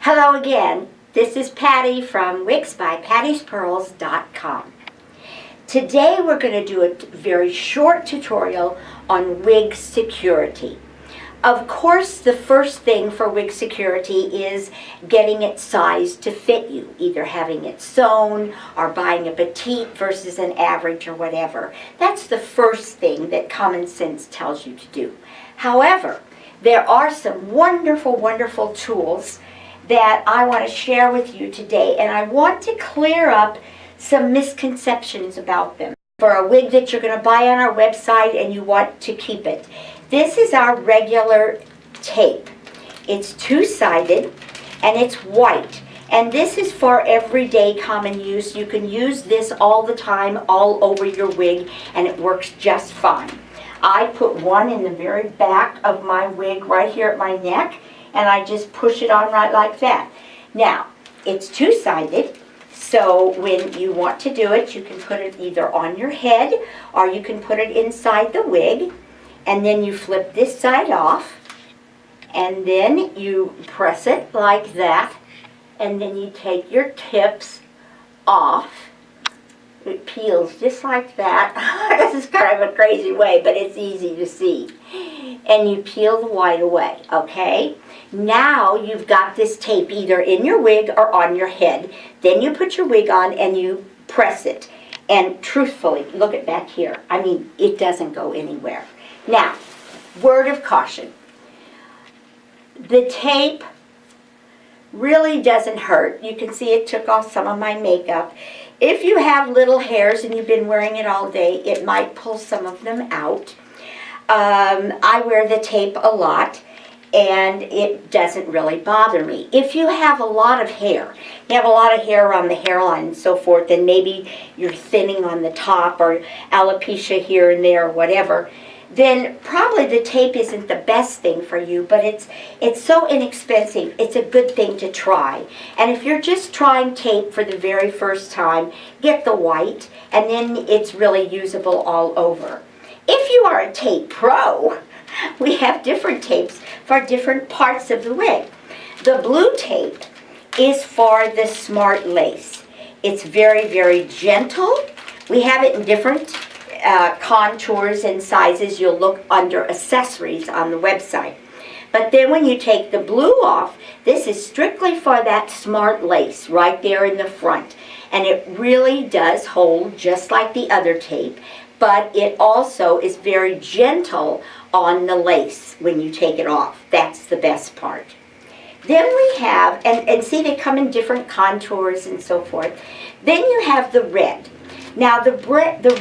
Hello again. This is Patti from Wigs by Patti'sPearls.com. Today we're going to do a very short tutorial on wig security. Of course, the first thing for wig security is getting it sized to fit you, either having it sewn or buying a petite versus an average or whatever. That's the first thing that common sense tells you to do. However, there are some wonderful, wonderful tools that I want to share with you today, and I want to clear up some misconceptions about them. For a wig that you're going to buy on our website and you want to keep it. This is our regular tape. It's two-sided and it's white. And this is for everyday common use. You can use this all the time, all over your wig, and it works just fine. I put one in the very back of my wig right here at my neck, and I just push it on right like that. Now, it's two-sided, so when you want to do it, you can put it either on your head or you can put it inside the wig, and then you flip this side off, and then you press it like that, and then you take your tips off. It peels just like that. This is kind of a crazy way, but it's easy to see. And you peel the white away, okay? Now you've got this tape either in your wig or on your head. Then you put your wig on and you press it. And truthfully, look at back here. I mean, it doesn't go anywhere. Now, word of caution. The tape really doesn't hurt. You can see it took off some of my makeup. If you have little hairs and you've been wearing it all day, it might pull some of them out. I wear the tape a lot, and it doesn't really bother me. If you have a lot of hair, you have a lot of hair around the hairline and so forth, and maybe you're thinning on the top or alopecia here and there or whatever, then probably the tape isn't the best thing for you, but it's so inexpensive, it's a good thing to try. And if you're just trying tape for the very first time, get the white, and then it's really usable all over. If you are a tape pro, we have different tapes for different parts of the wig. The blue tape is for the smart lace. It's very, very gentle. We have it in different contours and sizes. You'll look under accessories on the website. But then when you take the blue off, this is strictly for that smart lace right there in the front. And it really does hold just like the other tape, but it also is very gentle on the lace when you take it off. That's the best part. Then we have, and see they come in different contours and so forth. Then you have the red. Now the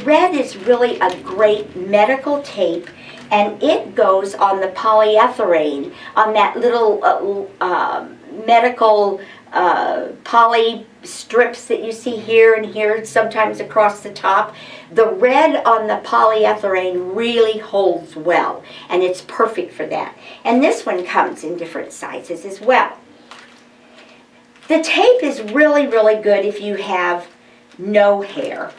red is really a great medical tape, and it goes on the polyethylene, on that little medical poly strips that you see here and here, sometimes across the top. The red on the polyethylene really holds well, and it's perfect for that. And this one comes in different sizes as well. The tape is really, really good if you have no hair.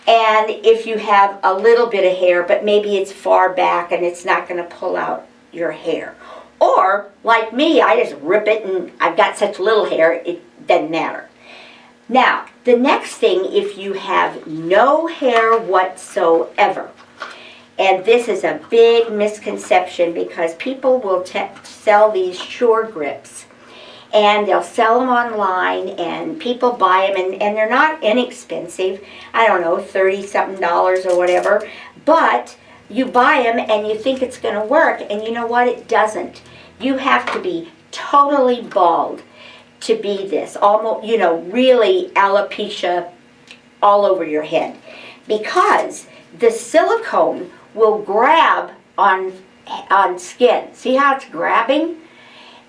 And if you have a little bit of hair, but maybe it's far back and it's not going to pull out your hair. Or, like me, I just rip it and I've got such little hair, it doesn't matter. Now, the next thing, if you have no hair whatsoever, and this is a big misconception because people will sell these Sure Grips, and they'll sell them online, and people buy them, and they're not inexpensive. I don't know, $30-something or whatever. But you buy them, and you think it's going to work, and you know what? It doesn't. You have to be totally bald to be this. Almost, you know, really alopecia all over your head. Because the silicone will grab on skin. See how it's grabbing?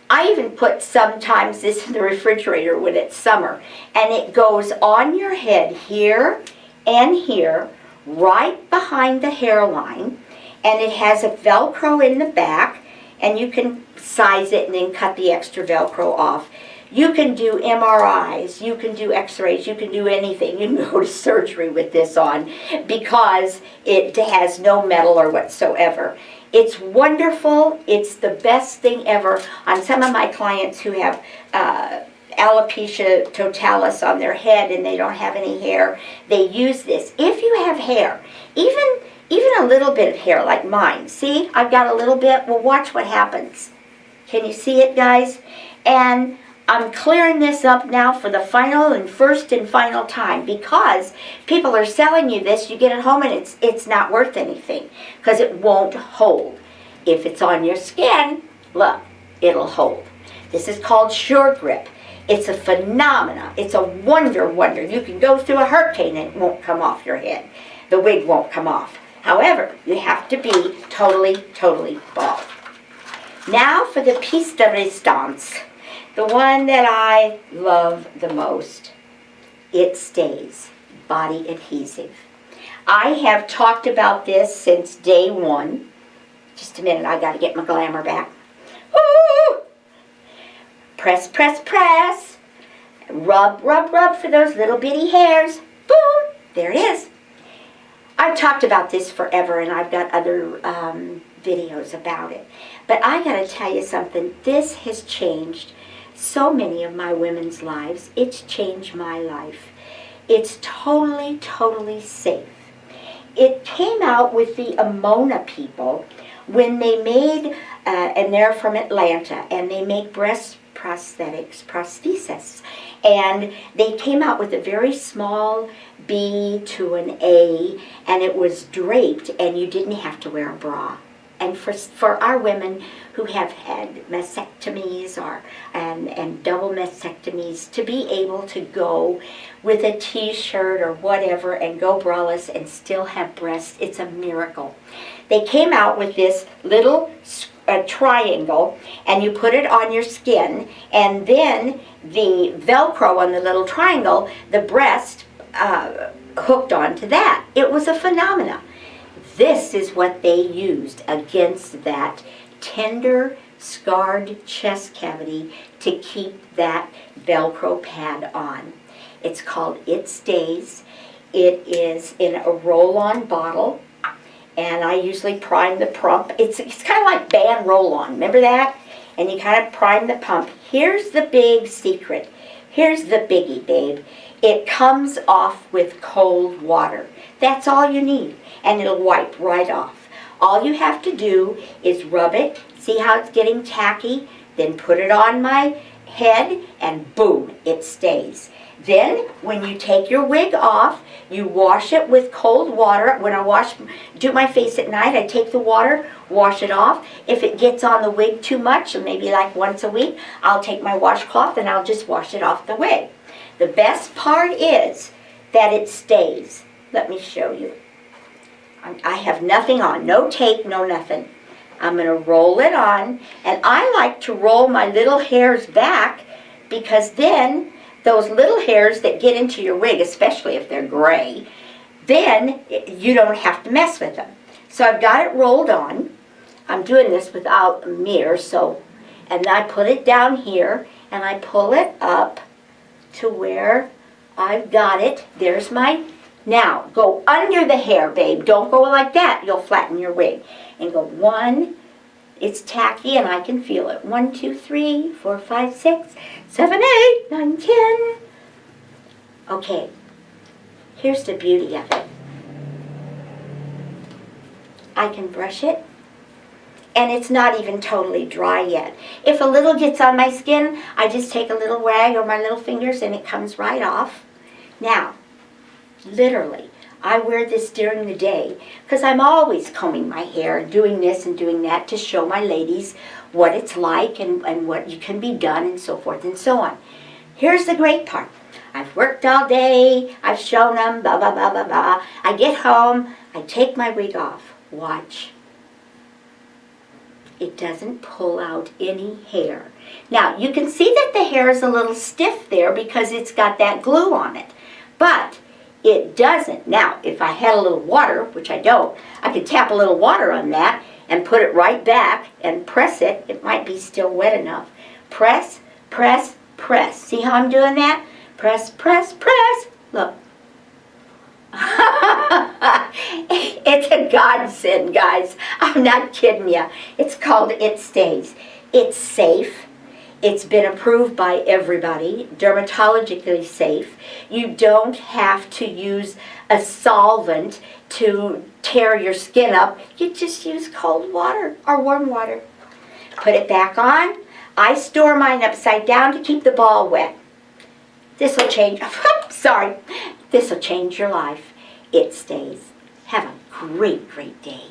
I even put sometimes this in the refrigerator when it's summer, and it goes on your head here and here, right behind the hairline, and it has a Velcro in the back, and you can size it and then cut the extra Velcro off. You can do MRIs, you can do x-rays, you can do anything. You can go to surgery with this on because it has no metal or whatsoever. It's wonderful. It's the best thing ever. On some of my clients who have alopecia totalis on their head and they don't have any hair, they use this. If you have hair, even a little bit of hair like mine, see, I've got a little bit. Well, watch what happens. Can you see it, guys? And I'm clearing this up now for the first and final time, because people are selling you this. You get it home and it's not worth anything because it won't hold. If it's on your skin, look, it'll hold. This is called Sure Grip. It's a phenomenon. It's a wonder. You can go through a hurricane and it won't come off your head. The wig won't come off. However, you have to be totally bald. Now for the piece de resistance. The one that I love the most. It Stays Body Adhesive. I have talked about this since day one. Just a minute, I got to get my glamour back. Woo! Press, press, press. Rub, rub, rub for those little bitty hairs. Boom! There it is. I've talked about this forever, and I've got other videos about it. But I got to tell you something. This has changed so many of my women's lives. It's changed my life. It's totally safe. It came out with the Amona people when they made, and they're from Atlanta, and they make breast prosthesis. And they came out with a very small B to an A, and it was draped, and you didn't have to wear a bra. And for our women who have had mastectomies and double mastectomies, to be able to go with a t-shirt or whatever and go braless and still have breasts, it's a miracle. They came out with this little triangle, and you put it on your skin, and then the Velcro on the little triangle, the breast hooked onto that. It was a phenomenon. This is what they used against that tender, scarred chest cavity to keep that Velcro pad on. It's called It Stays. It is in a roll-on bottle, and I usually prime the pump. It's kind of like band roll-on. Remember that? And you kind of prime the pump. Here's the big secret. Here's the biggie, babe. It comes off with cold water. That's all you need, and it'll wipe right off. All you have to do is rub it. See how it's getting tacky? Then put it on my head, and boom, it stays. Then, when you take your wig off, you wash it with cold water. When I do my face at night, I take the water, wash it off. If it gets on the wig too much, or maybe like once a week, I'll take my washcloth and I'll just wash it off the wig. The best part is that it stays. Let me show you. I have nothing on, no tape, no nothing. I'm going to roll it on, and I like to roll my little hairs back, because then those little hairs that get into your wig, especially if they're gray, then you don't have to mess with them. So I've got it rolled on. I'm doing this without a mirror, and I put it down here, and I pull it up to where I've got it. There's my... Now, go under the hair, babe. Don't go like that. You'll flatten your wig. And go 1, it's tacky and I can feel it. 1, 2, 3, 4, 5, 6, 7, 8, 9, 10. Okay, here's the beauty of it. I can brush it, and it's not even totally dry yet. If a little gets on my skin, I just take a little rag or my little fingers and it comes right off. Now, literally, I wear this during the day because I'm always combing my hair, doing this and doing that to show my ladies what it's like and what you can be done and so forth and so on. Here's the great part. I've worked all day, I've shown them, blah, blah, blah, blah, blah. I get home, I take my wig off. Watch. It doesn't pull out any hair. Now, you can see that the hair is a little stiff there because it's got that glue on it. But it doesn't. Now, if I had a little water, which I don't, I could tap a little water on that and put it right back and press it. It might be still wet enough. Press, press, press. See how I'm doing that? Press, press, press. Look. It's a godsend, guys. I'm not kidding you. It's called It Stays. It's safe. It's been approved by everybody, dermatologically safe. You don't have to use a solvent to tear your skin up. You just use cold water or warm water. Put it back on. I store mine upside down to keep the ball wet. This will change, sorry, this will change your life. It Stays. Have a great, great day.